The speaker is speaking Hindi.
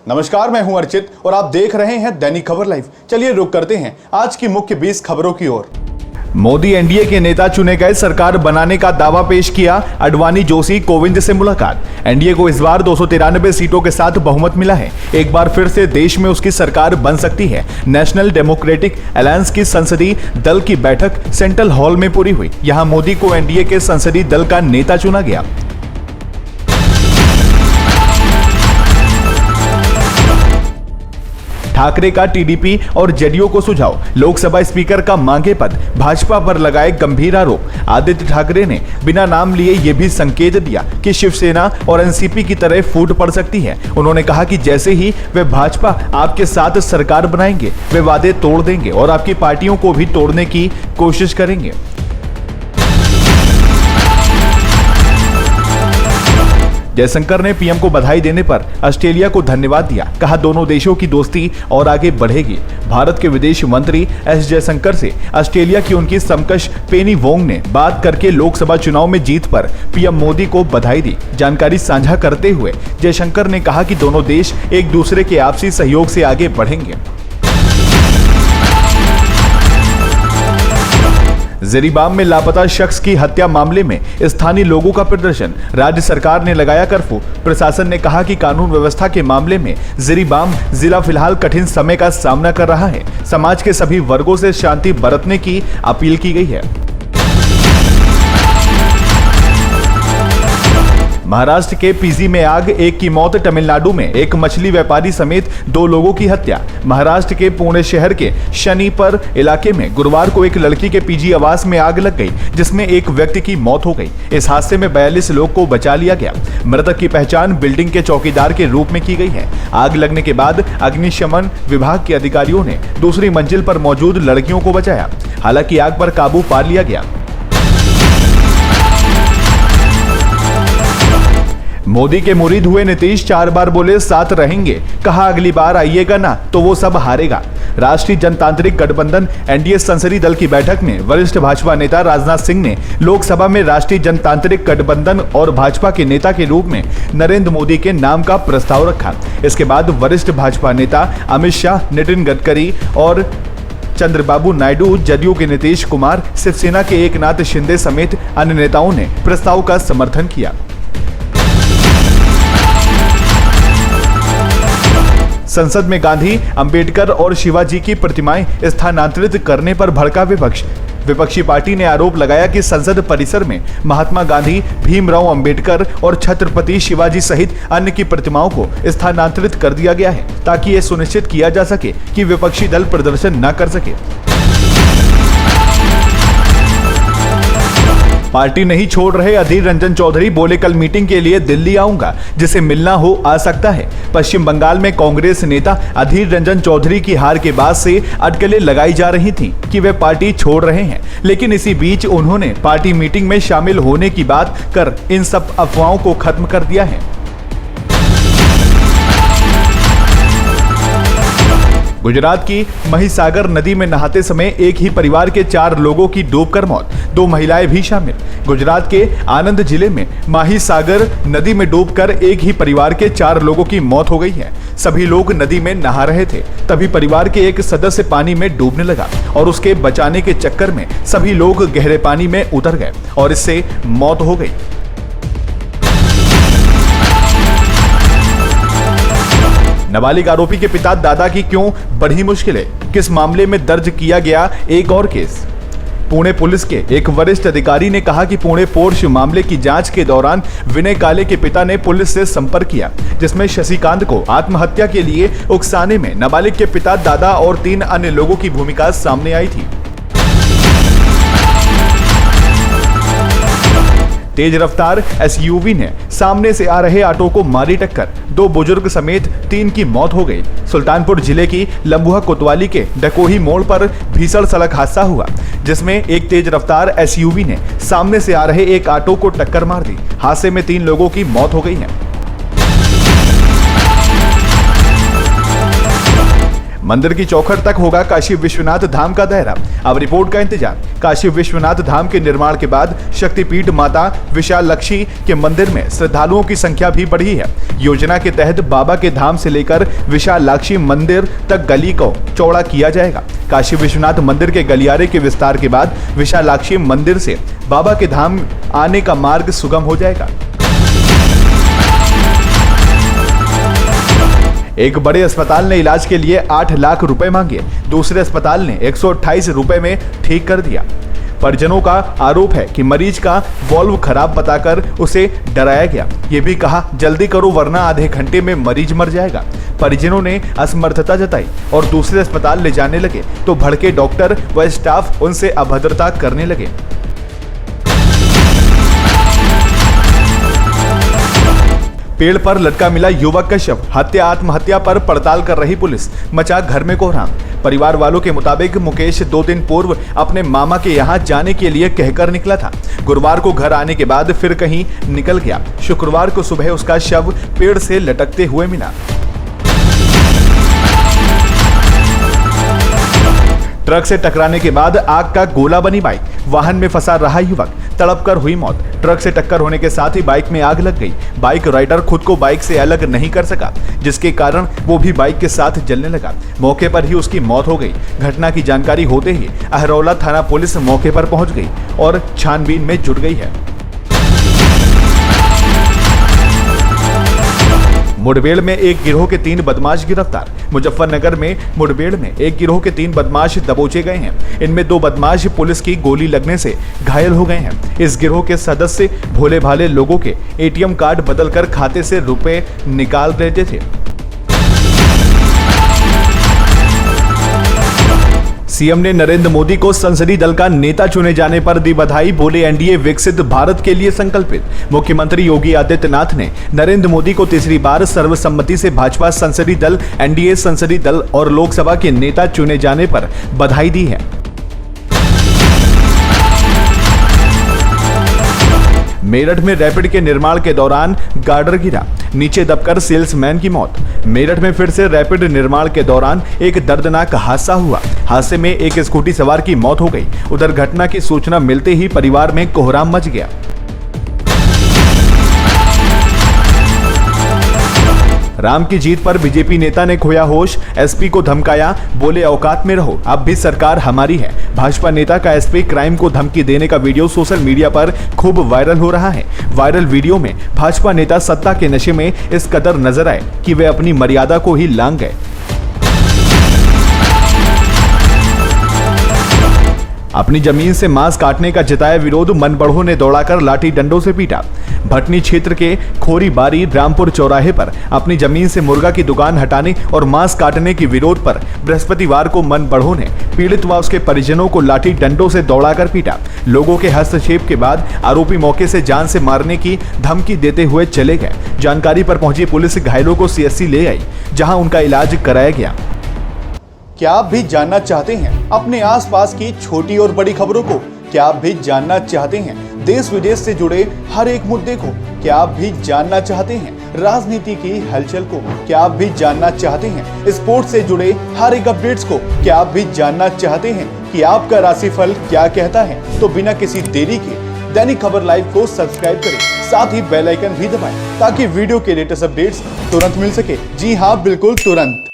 नमस्कार, मैं हूं अर्चित और आप देख रहे हैं दैनिक खबर लाइव। चलिए रुक करते हैं आज की मुख्य 20 खबरों की ओर। मोदी एनडीए के नेता चुने गए, सरकार बनाने का दावा पेश किया। आडवाणी, जोशी, कोविंद से मुलाकात। एनडीए को इस बार 293 सीटों के साथ बहुमत मिला है। एक बार फिर से देश में उसकी सरकार बन सकती है। नेशनल डेमोक्रेटिक अलायंस की संसदीय दल की बैठक सेंट्रल हॉल में पूरी हुई। यहां मोदी को एनडीए के संसदीय दल का नेता चुना गया। ठाकरे का टीडीपी और जेडीयू को सुझाव, लोकसभा स्पीकर का मांगे पद, भाजपा पर लगाए गंभीर आरोप। आदित्य ठाकरे ने बिना नाम लिए ये भी संकेत दिया कि शिवसेना और एनसीपी की तरह फूट पड़ सकती है। उन्होंने कहा कि जैसे ही वे भाजपा आपके साथ सरकार बनाएंगे, वे वादे तोड़ देंगे और आपकी पार्टियों को भी तोड़ने की कोशिश करेंगे। जयशंकर ने पीएम को बधाई देने पर ऑस्ट्रेलिया को धन्यवाद दिया। कहा दोनों देशों की दोस्ती और आगे बढ़ेगी। भारत के विदेश मंत्री एस जयशंकर से ऑस्ट्रेलिया की उनकी समकक्ष पेनी वोंग ने बात करके लोकसभा चुनाव में जीत पर पीएम मोदी को बधाई दी। जानकारी साझा करते हुए जयशंकर ने कहा कि दोनों देश एक दूसरे के आपसी सहयोग से आगे बढ़ेंगे। जिरीबाम में लापता शख्स की हत्या मामले में स्थानीय लोगों का प्रदर्शन। राज्य सरकार ने लगाया कर्फ्यू। प्रशासन ने कहा कि कानून व्यवस्था के मामले में जिरीबाम जिला फिलहाल कठिन समय का सामना कर रहा है। समाज के सभी वर्गों से शांति बरतने की अपील की गई है। महाराष्ट्र के पीजी में आग, एक की मौत। तमिलनाडु में एक मछली व्यापारी समेत 2 लोगों की हत्या। महाराष्ट्र के पुणे शहर के शनिपर इलाके में गुरुवार को एक लड़की के पीजी आवास में आग लग गई, जिसमें एक व्यक्ति की मौत हो गई। इस हादसे में 42 लोग को बचा लिया गया। मृतक की पहचान बिल्डिंग के चौकीदार के रूप में की गई है। आग लगने के बाद अग्निशमन विभाग के अधिकारियों ने दूसरी मंजिल पर मौजूद लड़कियों को बचाया। हालांकि आग पर काबू पा लिया गया। मोदी के मुरीद हुए नीतीश 4 बार बोले साथ रहेंगे। कहा अगली बार आइएगा ना तो वो सब हारेगा। राष्ट्रीय जनतांत्रिक गठबंधन एनडीए संसदीय दल की बैठक में वरिष्ठ भाजपा नेता राजनाथ सिंह ने लोकसभा में राष्ट्रीय जनतांत्रिक गठबंधन और भाजपा के नेता के रूप में नरेंद्र मोदी के नाम का प्रस्ताव रखा। इसके बाद वरिष्ठ भाजपा नेता अमित शाह, नितिन गडकरी और चंद्रबाबू नायडू, जदयू के नीतीश कुमार, शिवसेना के एकनाथ शिंदे समेत अन्य नेताओं ने प्रस्ताव का समर्थन किया। संसद में गांधी, अंबेडकर और शिवाजी की प्रतिमाएं स्थानांतरित करने पर भड़का विपक्ष। विपक्षी पार्टी ने आरोप लगाया कि संसद परिसर में महात्मा गांधी, भीमराव अंबेडकर और छत्रपति शिवाजी सहित अन्य की प्रतिमाओं को स्थानांतरित कर दिया गया है, ताकि ये सुनिश्चित किया जा सके कि विपक्षी दल प्रदर्शन न कर सके। पार्टी नहीं छोड़ रहे अधीर रंजन चौधरी, बोले कल मीटिंग के लिए दिल्ली आऊंगा, जिसे मिलना हो आ सकता है। पश्चिम बंगाल में कांग्रेस नेता अधीर रंजन चौधरी की हार के बाद से अटकलें लगाई जा रही थीं कि वे पार्टी छोड़ रहे हैं, लेकिन इसी बीच उन्होंने पार्टी मीटिंग में शामिल होने की बात कर इन सब अफवाहों को खत्म कर दिया है। गुजरात की महिसागर नदी में नहाते समय एक ही परिवार के 4 लोगों की डूबकर मौत, 2 महिलाएं भी शामिल। गुजरात के आनंद जिले में महिसागर नदी में डूबकर एक ही परिवार के 4 लोगों की मौत हो गई है। सभी लोग नदी में नहा रहे थे, तभी परिवार के एक सदस्य पानी में डूबने लगा और उसके बचाने के चक्कर में सभी लोग गहरे पानी में उतर गए और इससे मौत हो गई। नाबालिग आरोपी के पिता दादा की क्यों बढ़ी मुश्किलें, किस मामले में दर्ज किया गया एक और केस। पुणे पुलिस के एक वरिष्ठ अधिकारी ने कहा कि पुणे पोर्श मामले की जांच के दौरान विनय काले के पिता ने पुलिस से संपर्क किया, जिसमें शशिकांत को आत्महत्या के लिए उकसाने में नाबालिग के पिता, दादा और 3 अन्य लोगों की भूमिका सामने आई थी। तेज रफ्तार एसयूवी ने सामने से आ रहे ऑटो को मारी टक्कर, 2 बुजुर्ग समेत 3 की मौत हो गई। सुल्तानपुर जिले की लंबुआ कोतवाली के डकोही मोड़ पर भीषण सड़क हादसा हुआ, जिसमें एक तेज रफ्तार एसयूवी ने सामने से आ रहे एक ऑटो को टक्कर मार दी। हादसे में 3 लोगों की मौत हो गई है। मंदिर की चौखट तक होगा काशी विश्वनाथ धाम का दायरा। अब रिपोर्ट का इंतजार। काशी विश्वनाथ धाम के निर्माण के बाद शक्तिपीठ माता विशालाक्षी के मंदिर में श्रद्धालुओं की संख्या भी बढ़ी है। योजना के तहत बाबा के धाम से लेकर विशालाक्षी मंदिर तक गली को चौड़ा किया जाएगा। काशी विश्वनाथ मंदिर के गलियारे के विस्तार के बाद विशालाक्षी मंदिर से बाबा के धाम आने का मार्ग सुगम हो जाएगा। एक बड़े अस्पताल ने इलाज के लिए 8 लाख रुपए मांगे, दूसरे अस्पताल ने 128 रुपए में ठीक कर दिया। परिजनों का आरोप है कि मरीज का वॉल्व खराब बताकर उसे डराया गया। ये भी कहा जल्दी करो वरना आधे घंटे में मरीज मर जाएगा। परिजनों ने असमर्थता जताई और दूसरे अस्पताल ले जाने लगे तो भड़के डॉक्टर व स्टाफ उनसे अभद्रता करने लगे। पेड़ पर लटका मिला युवक का शव, आत्महत्या पर पड़ताल कर रही पुलिस, मचा घर में कोहराम। परिवार वालों के मुताबिक मुकेश 2 दिन पूर्व अपने मामा के यहां जाने के लिए कहकर निकला था। गुरुवार को घर आने के बाद फिर कहीं निकल गया। शुक्रवार को सुबह उसका शव पेड़ से लटकते हुए मिला। ट्रक से टकराने के बाद आग का गोला बनी बाइक, वाहन में फंसा रहा युवक, तड़पकर हुई मौत। ट्रक से टक्कर होने के साथ ही बाइक में आग लग गई। बाइक राइडर खुद को बाइक से अलग नहीं कर सका, जिसके कारण वो भी बाइक के साथ जलने लगा। मौके पर ही उसकी मौत हो गई। घटना की जानकारी होते ही अहरौला थाना पुलिस मौके पर पहुंच गई और छानबीन में जुट गई है। मुठभेड़ में एक गिरोह के 3 बदमाश गिरफ्तार। मुजफ्फरनगर में मुठभेड़ में एक गिरोह के 3 बदमाश दबोचे गए हैं। इनमें 2 बदमाश पुलिस की गोली लगने से घायल हो गए हैं। इस गिरोह के सदस्य भोले भाले लोगों के एटीएम कार्ड बदलकर खाते से रुपए निकाल लेते थे। सीएम ने नरेंद्र मोदी को संसदीय दल का नेता चुने जाने पर दी बधाई, बोले एनडीए विकसित भारत के लिए संकल्पित। मुख्यमंत्री योगी आदित्यनाथ ने नरेंद्र मोदी को तीसरी बार सर्वसम्मति से भाजपा संसदीय दल, एनडीए संसदीय दल और लोकसभा के नेता चुने जाने पर बधाई दी है। मेरठ में रैपिड के निर्माण के दौरान गार्डर गिरा, नीचे दबकर सेल्समैन की मौत। मेरठ में फिर से रैपिड निर्माण के दौरान एक दर्दनाक हादसा हुआ। हादसे में एक स्कूटी सवार की मौत हो गई। उधर घटना की सूचना मिलते ही परिवार में कोहराम मच गया। राम की जीत पर बीजेपी नेता ने खोया होश, एसपी को धमकाया, बोले औकात में रहो, अब भी सरकार हमारी है। भाजपा नेता का एसपी क्राइम को धमकी देने का वीडियो सोशल मीडिया पर खूब वायरल हो रहा है। वायरल वीडियो में भाजपा नेता सत्ता के नशे में इस कदर नजर आए कि वे अपनी मर्यादा को ही लांघ गए। अपनी जमीन से मांस काटने का जताया विरोध, मनबढ़ों ने दौड़ाकर लाठी डंडों से पीटा। भटनी क्षेत्र के खोरीबारी रामपुर चौराहे पर अपनी जमीन से मुर्गा की दुकान हटाने और मांस काटने के विरोध पर बृहस्पतिवार को मनबढ़ों ने पीड़ित व उसके परिजनों को लाठी डंडों से दौड़ाकर पीटा। लोगों के हस्तक्षेप के बाद आरोपी मौके से जान से मारने की धमकी देते हुए चले गए। जानकारी पर पहुंची पुलिस घायलों को सीएससी ले आई, जहां उनका इलाज कराया गया। क्या आप भी जानना चाहते हैं अपने आसपास की छोटी और बड़ी खबरों को? क्या आप भी जानना चाहते हैं देश विदेश से जुड़े हर एक मुद्दे को? क्या आप भी जानना चाहते हैं राजनीति की हलचल को? क्या आप भी जानना चाहते हैं स्पोर्ट्स से जुड़े हर एक अपडेट्स को? क्या आप भी जानना चाहते हैं कि आपका राशिफल क्या कहता है? तो बिना किसी देरी के दैनिक खबर लाइव को सब्सक्राइब करें, साथ ही बेल आइकन भी दबाएं ताकि वीडियो के लेटेस्ट अपडेट्स तुरंत मिल सके। जी हाँ, बिल्कुल तुरंत।